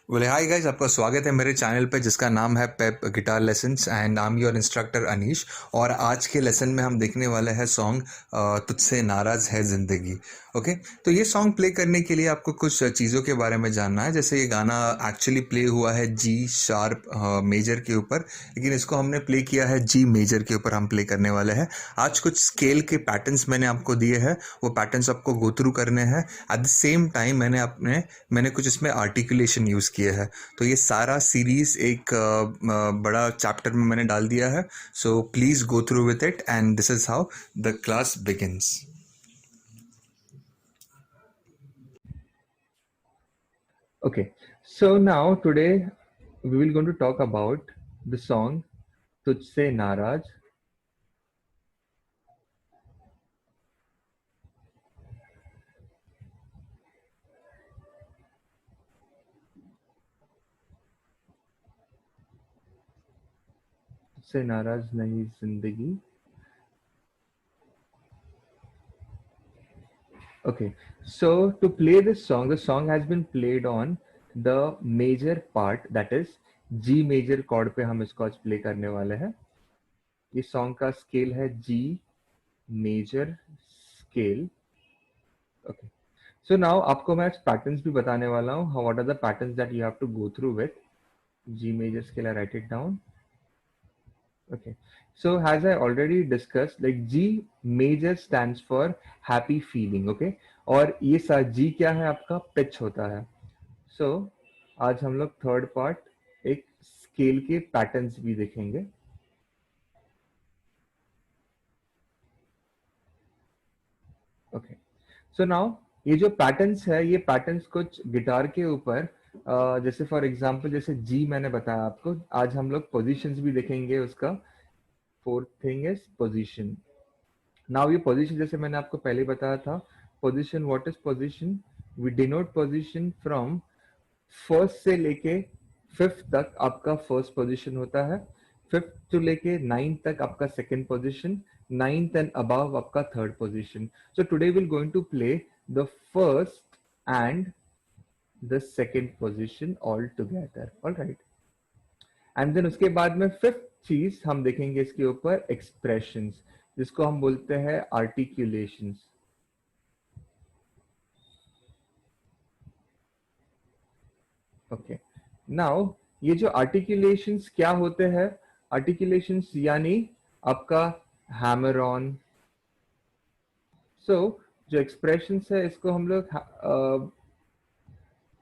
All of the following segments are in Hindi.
बोले हाय गाइस, आपका स्वागत है मेरे चैनल पे जिसका नाम है Pep guitar lessons and I am your instructor Anish. और आज के लेसन में हम देखने वाले हैं सॉन्ग तुझसे नाराज़ है ज़िंदगी। ओके, तो ये सॉन्ग प्ले करने के लिए आपको कुछ चीज़ों के बारे में जानना है। जैसे ये गाना एक्चुअली प्ले हुआ है जी शार्प मेजर के ऊपर, लेकिन इसको हमने प्ले किया है जी मेजर के ऊपर। हम प्ले करने वाले हैं आज कुछ स्केल के पैटर्न्स मैंने आपको दिए हैं, वो पैटर्न्स आपको गो थ्रू करने हैं। एट द सेम टाइम मैंने कुछ इसमें आर्टिकुलेशन यूज़ किए हैं। तो ये सारा सीरीज़ एक बड़ा चैप्टर में मैंने डाल दिया है। So please go through with it and this is how the class begins. Okay, so now today we will going to talk about the song Tujhse Naraj. तुझसे नाराज नहीं जिंदगी. Okay, so to play this song, the song has been played on the major part, that is G major chord पे हम इसको आज play करने वाले हैं. ये song का scale है G major scale. Okay. So now आपको मैं patterns भी बताने वाला हूँ. What are the patterns that you have to go through with G major scale? I write it down. Okay. So as I already discussed, like G major stands for happy feeling. Okay. और ये सा G क्या है आपका पिच होता है. So आज हम लोग थर्ड पार्ट एक स्केल के पैटर्न्स भी देखेंगे. ओके. सो नाउ ये जो पैटर्न्स है, ये पैटर्न्स कुछ गिटार के ऊपर जैसे फॉर एग्जांपल जैसे जी मैंने बताया आपको. आज हम लोग पोजीशंस भी देखेंगे उसका. Fourth thing is position. Now ये पोजीशन जैसे मैंने आपको पहले बताया था, position what is position. We denote position from first से लेके फिफ्थ तक आपका फर्स्ट पोजीशन होता है. फिफ्थ टू लेके नाइन्थ तक आपका second position. Ninth and above आपका third position. So today will going to play the first and the second position all together. Alright. And then उसके बाद में फिफ्थ चीज हम देखेंगे इसके ऊपर एक्सप्रेशंस, जिसको हम बोलते हैं आर्टिकुलेशंस. ओके. नाउ ये जो आर्टिकुलेशंस क्या होते हैं, आर्टिकुलेशंस यानी आपका हैमर ऑन. सो जो एक्सप्रेशंस है इसको हम लोग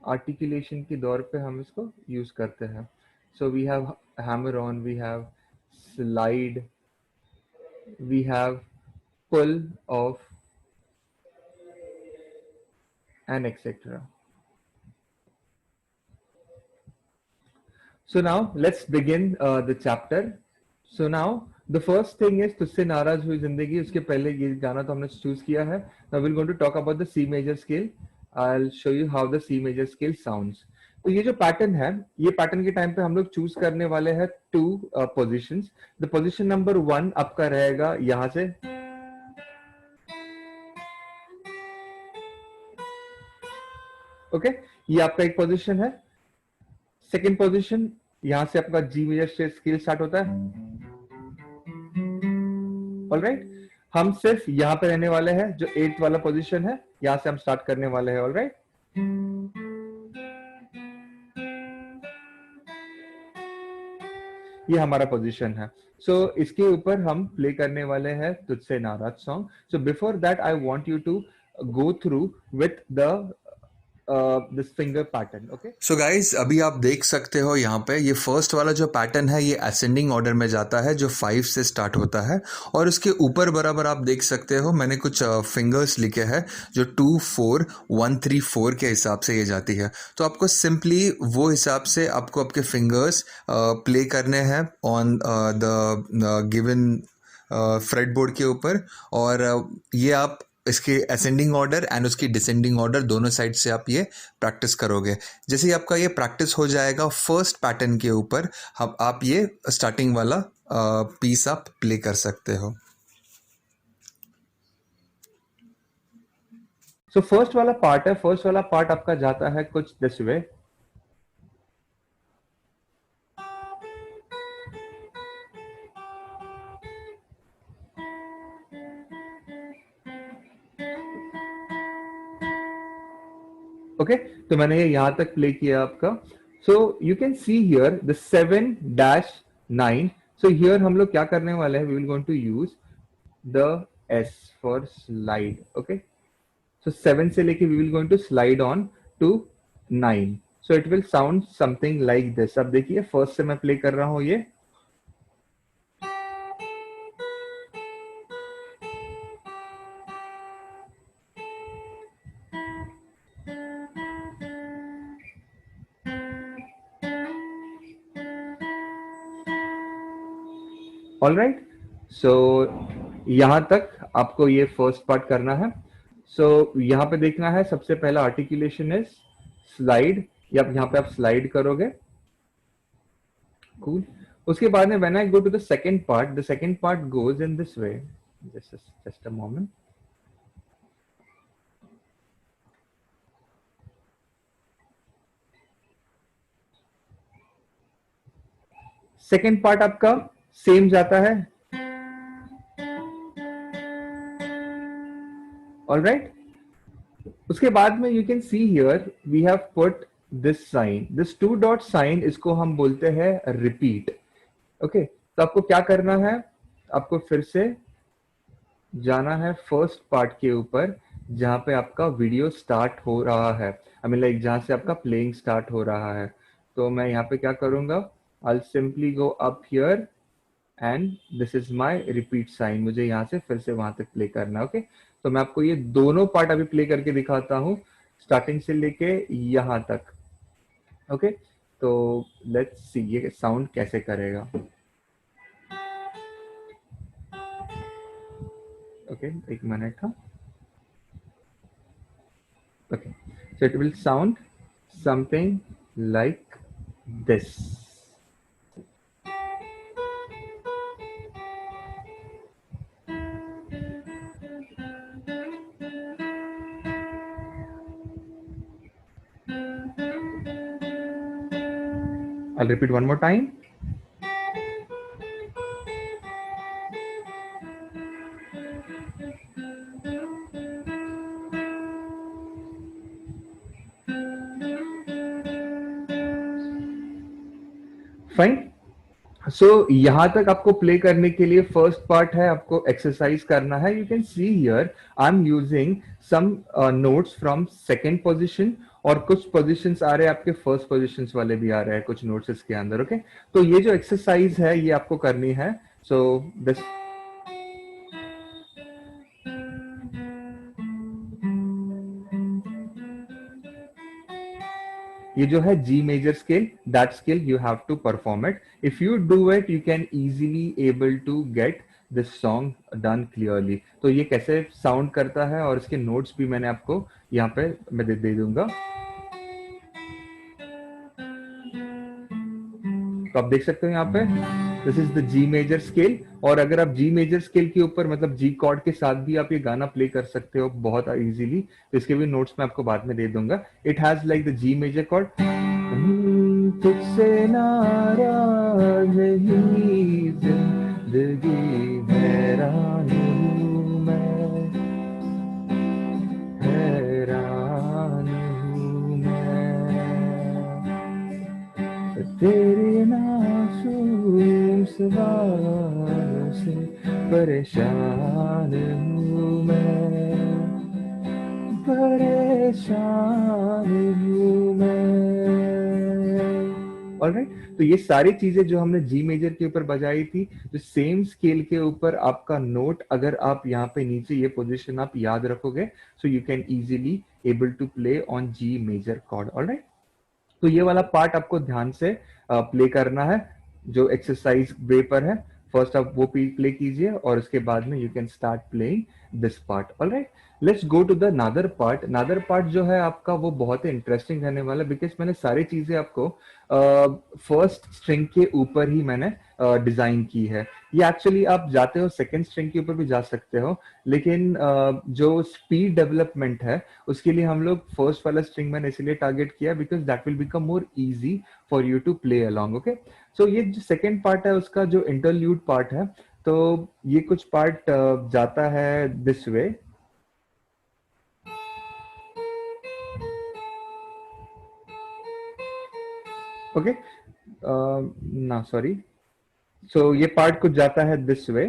आर्टिकुलेशन के दौर पे हम इसको यूज करते हैं. So we have hammer on, we have slide, we have pull off, and etc. So now let's begin the chapter. So now the first thing is तुझसे नाराज हुई जिंदगी. उसके पहले ये गाना तो हमने चूज किया है. Now we're going to talk about the C major scale. I'll show you how the C major scale sounds. तो ये जो पैटर्न है, ये पैटर्न के टाइम पे हम लोग चूज करने वाले हैं two positions. The position number 1 आपका रहेगा यहाँ से. ओके, ये आपका एक पोजीशन है. सेकेंड पोजीशन यहां से आपका जी मेजर से स्केल स्टार्ट होता है. ऑलराइट. हम सिर्फ यहां पे रहने वाले हैं. जो एट्थ वाला पोजीशन है यहां से हम स्टार्ट करने वाले हैं. ऑलराइट. ये हमारा पोजीशन है. सो इसके ऊपर हम प्ले करने वाले हैं तुझसे नाराज song. So before that I want you to go through with the this finger pattern. Okay. So guys, अभी आप देख सकते हो यहाँ पे ये फर्स्ट वाला जो पैटर्न है ये असेंडिंग ऑर्डर में जाता है, जो 5 से स्टार्ट होता है। और उसके ऊपर बराबर आप देख सकते हो मैंने कुछ फिंगर्स लिखे हैं जो 2 4 1 3 4 के हिसाब से ये जाती है। तो आपको सिंपली वो हिसाब से आपको आपके फिंगर्स प्ले करने हैं on the given freight board के ऊपर। और ये आप इसके असेंडिंग ऑर्डर एंड उसकी डिसेंडिंग ऑर्डर दोनों साइड से आप ये प्रैक्टिस करोगे। जैसे ही आपका ये प्रैक्टिस हो जाएगा फर्स्ट पैटर्न के ऊपर, आप ये स्टार्टिंग वाला पीस आप प्ले कर सकते हो। सो फर्स्ट वाला पार्ट है. फर्स्ट वाला पार्ट आपका जाता है कुछ दिस वे. ओके, तो मैंने ये यहाँ तक प्ले किया आपका. So you can see here the 7-9. So here हम लोग क्या करने वाले हैं, we will going to use the S for slide. Okay, so 7 से लेके we will going to slide on to 9. So it will sound something like this. अब देखिए फर्स्ट से मैं प्ले कर रहा हूँ ये. ऑल राइट, सो यहाँ तक आपको ये फर्स्ट पार्ट करना है. सो यहाँ पे देखना है, सबसे पहला आर्टिकुलेशन इज स्लाइड, या यहाँ पे आप स्लाइड करोगे. कूल. उसके बाद में when I go to the second part goes in this way. Just a moment. Second part आपका सेम जाता है. ऑल राइट, उसके बाद में you can see here we have put this sign, this 2 dot sign, इसको हम बोलते हैं रिपीट. ओके, तो आपको क्या करना है, आपको फिर से जाना है फर्स्ट पार्ट के ऊपर जहां पे आपका वीडियो स्टार्ट हो रहा है, आई मीन लाइक जहां से आपका प्लेइंग स्टार्ट हो रहा है. तो मैं यहाँ पे क्या करूंगा, I simply go up here and this is my repeat sign. मुझे यहाँ से फिर से वहां तक प्ले करना है. ओके, तो मैं आपको ये दोनों पार्ट अभी प्ले करके दिखाता हूँ, स्टार्टिंग से लेके यहाँ तक. ओके, तो लेट्स सी ये साउंड कैसे करेगा. ओके, एक मिनट. हाँ, okay, so it will sound something like this. I'll repeat one more time. Fine. सो यहां तक आपको प्ले करने के लिए फर्स्ट पार्ट है, आपको एक्सरसाइज करना है. You can see here I am using some notes from second position, और कुछ पोजीशंस आ रहे हैं आपके फर्स्ट पोजीशंस वाले भी आ रहे हैं कुछ नोट्स इसके अंदर. ओके, तो ये जो एक्सरसाइज है ये आपको करनी है. सो दिस ये जो है G major scale, that scale you have to perform it. If you do it you can easily able to get this song done clearly. तो ये कैसे साउंड करता है और इसके नोट्स भी मैंने आपको यहाँ पे मैं दे दूंगा. तो आप देख सकते हो यहाँ पे this is the G major scale. और अगर आप जी मेजर स्केल के ऊपर मतलब जी कॉर्ड के साथ भी आप ये गाना प्ले कर सकते हो बहुत इजीली. तो इसके भी नोट्स मैं आपको बाद में दे दूंगा. It has like the G major chord. तुझसे नाराज नहीं जिंदगी हैरान हूँ मैं, हैरान हूँ मैं तेरे नासूम सवालों से परेशान हूँ मैं, परेशान हूँ मैं. ऑलराइट, तो ये सारी चीजें जो हमने जी मेजर के ऊपर बजाई थी, जो सेम स्केल के ऊपर आपका नोट, अगर आप यहाँ पे नीचे ये पोजीशन आप याद रखोगे, so you can easily able to play on G major chord. Alright, तो ये वाला पार्ट आपको ध्यान से प्ले करना है जो एक्सरसाइज वे पर है. फर्स्ट आप वो प्ले कीजिए और उसके बाद में you can start playing this part. Alright, let's go to the other part. Other part जो है आपका वो बहुत ही इंटरेस्टिंग रहने वाला, बिकॉज मैंने सारी चीजें आपको फर्स्ट स्ट्रिंग के ऊपर ही मैंने डिजाइन की है. ये एक्चुअली आप जाते हो सेकंड स्ट्रिंग के ऊपर भी जा सकते हो, लेकिन जो स्पीड डेवलपमेंट है उसके लिए हम लोग फर्स्ट वाला स्ट्रिंग मैंने इसलिए टारगेट किया because that will become more easy for you to play along. Okay, so ये जो सेकंड पार्ट है उसका जो इंटरल्यूड पार्ट है, तो ये कुछ पार्ट जाता है दिस वे. ओके, ना सॉरी, सो ये पार्ट कुछ जाता है दिस वे.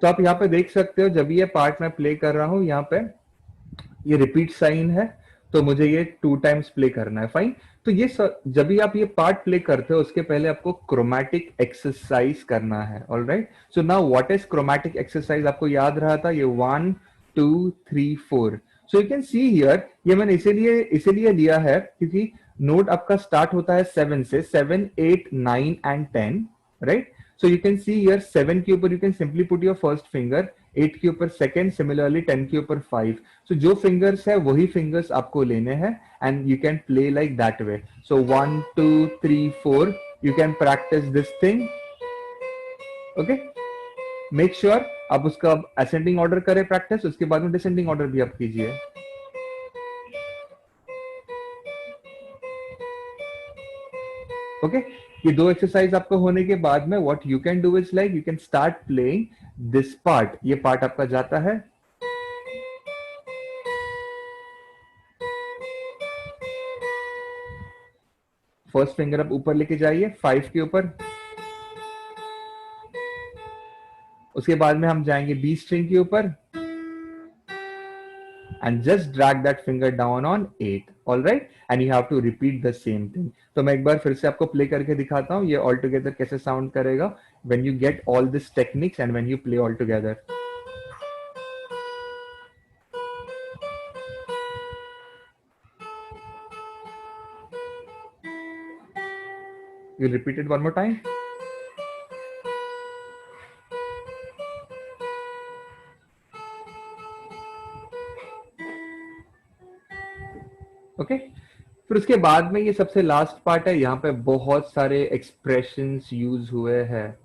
तो आप यहाँ पे देख सकते हो जब ये पार्ट मैं प्ले कर रहा हूँ, यहाँ पे ये रिपीट साइन है, तो मुझे ये 2 टाइम्स प्ले करना है. फाइन. तो ये जब भी आप ये पार्ट प्ले करते हो उसके पहले आपको क्रोमैटिक एक्सरसाइज करना है. Alright, so now what is chromatic exercise? आपको याद रहा था ये 1 2 3 4. सो यू कैन सी हियर, ये मैंने इसीलिए लिया है क्योंकि नोट आपका स्टार्ट होता है 7 से, 7 8 9 and 10, right? So you can see here 7 के ऊपर you can simply put your first finger, 8 के ऊपर second, similarly 10 के ऊपर 5. So जो fingers है वही fingers आपको लेने हैं and you can play like that way. So 1 2 3 4 you can practice this thing. Okay, make sure आप उसका ascending order करें practice, उसके बाद में descending order भी आप कीजिए. ओके, ये दो एक्सरसाइज आपको होने के बाद में what you can do is like you can start playing this part. ये पार्ट आपका जाता है फर्स्ट फिंगर आप ऊपर लेके जाइए 5 के ऊपर, उसके बाद में हम जाएंगे बी स्ट्रिंग के ऊपर and just drag that finger down on 8. All right, and you have to repeat the same thing. तो मैं एक बार फिर से आपको प्ले करके दिखाता हूँ ये all together कैसे साउंड करेगा when you get all this techniques and when you play all together. You repeat it one more time. Okay, फिर उसके बाद में ये सबसे लास्ट पार्ट है, यहाँ पे बहुत सारे एक्सप्रेशंस यूज हुए हैं.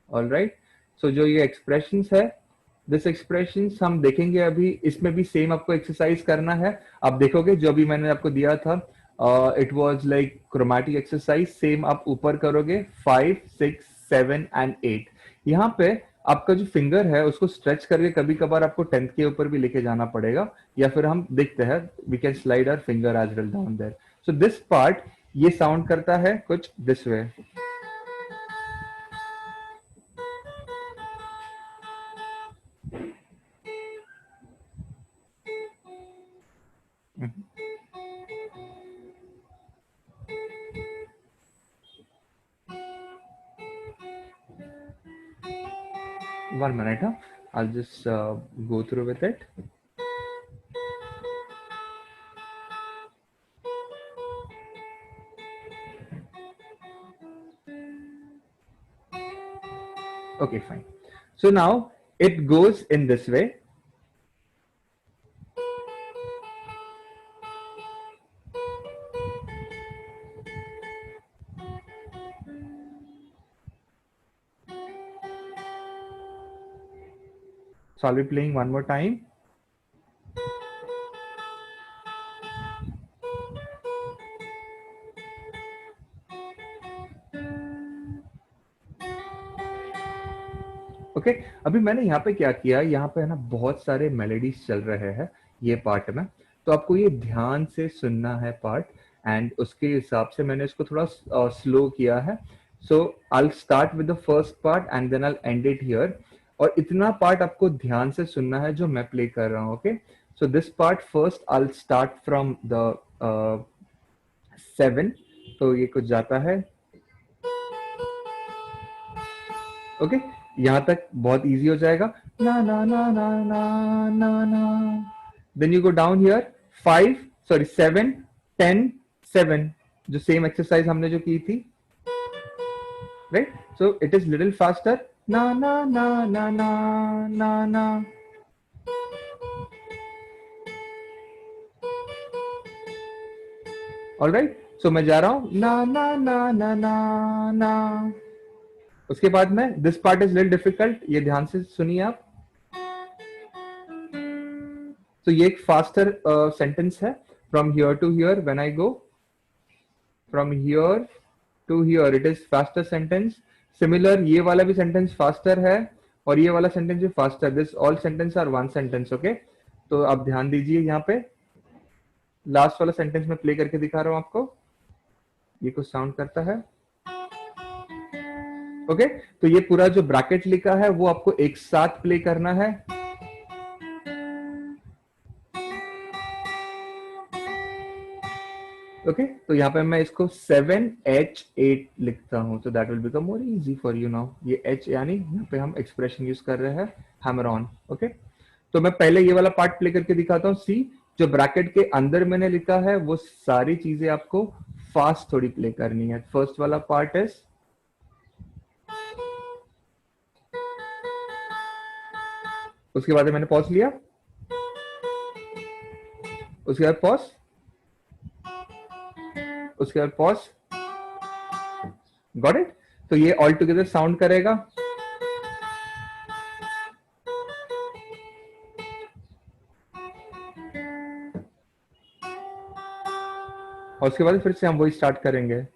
ऑलराइट, सो जो ये एक्सप्रेशंस है, दिस एक्सप्रेशंस हम देखेंगे अभी. इसमें भी सेम आपको एक्सरसाइज करना है. आप देखोगे जो अभी मैंने आपको दिया था, it was like chromatic exercise. Same आप ऊपर करोगे 5 6 7 एंड 8. यहाँ पे आपका जो फिंगर है उसको स्ट्रेच करके कभी कभार आपको 10th के ऊपर भी लेके जाना पड़ेगा, या फिर हम देखते हैं we can slide our finger as well down there. So this part ये साउंड करता है कुछ this way. One minute, huh? I'll just go through with it. Okay, fine. So now it goes in this way. So I'll be playing one more time. Okay, अभी मैंने यहाँ पे क्या किया, यहाँ पे है ना बहुत सारे मेलोडीज चल रहे हैं ये पार्ट में, तो आपको ये ध्यान से सुनना है पार्ट, एंड उसके हिसाब से मैंने इसको थोड़ा स्लो किया है. So I will start with the first part and then I will end it here. और इतना पार्ट आपको ध्यान से सुनना है जो मैं प्ले कर रहा हूँ. Okay, so this part first I will start from the 7. तो ये कुछ जाता है. ओके, यहाँ तक बहुत इजी हो जाएगा. ना ना ना ना ना ना ना. Then you go down here 5 sorry 7 10 7, जो सेम एक्सरसाइज हमने जो की थी, right? So it is little faster. ना ना ना ना ना ना ना. ऑलराइट, सो मैं जा रहा हूं ना ना ना ना ना ना. उसके बाद में this part is little difficult, ये ध्यान से सुनिए आप. तो ये एक फास्टर सेंटेंस है. From here to here, when I go from here to here, it is faster sentence. Similar ये वाला भी सेंटेंस फास्टर है और ये वाला सेंटेंस भी faster. This all sentence are one sentence. Okay, तो आप ध्यान दीजिए यहाँ पे. लास्ट वाला सेंटेंस में प्ले करके दिखा रहा हूं आपको. ये कुछ साउंड करता है. ओके, तो ये पूरा जो ब्रैकेट लिखा है वो आपको एक साथ प्ले करना है. ओके, तो यहाँ पे मैं इसको 7H8 लिखता हूं, तो that will become more easy for you now. ये H यानी यहाँ पे हम एक्सप्रेशन यूज कर रहे हैं हैमर ऑन. ओके, तो मैं पहले ये वाला पार्ट प्ले करके दिखाता हूँ. सी, जो ब्रैकेट के अंदर मैंने लिखा है वो सारी चीजें आपको फास्ट थोड़ी प्ले करनी है. फर्स्ट वाला पार्ट इज, उसके बाद मैंने पॉज लिया, उसके बाद पॉज, उसके बाद पॉज. Got it? तो ये ऑल टुगेदर साउंड करेगा. और उसके बाद फिर से हम वही स्टार्ट करेंगे.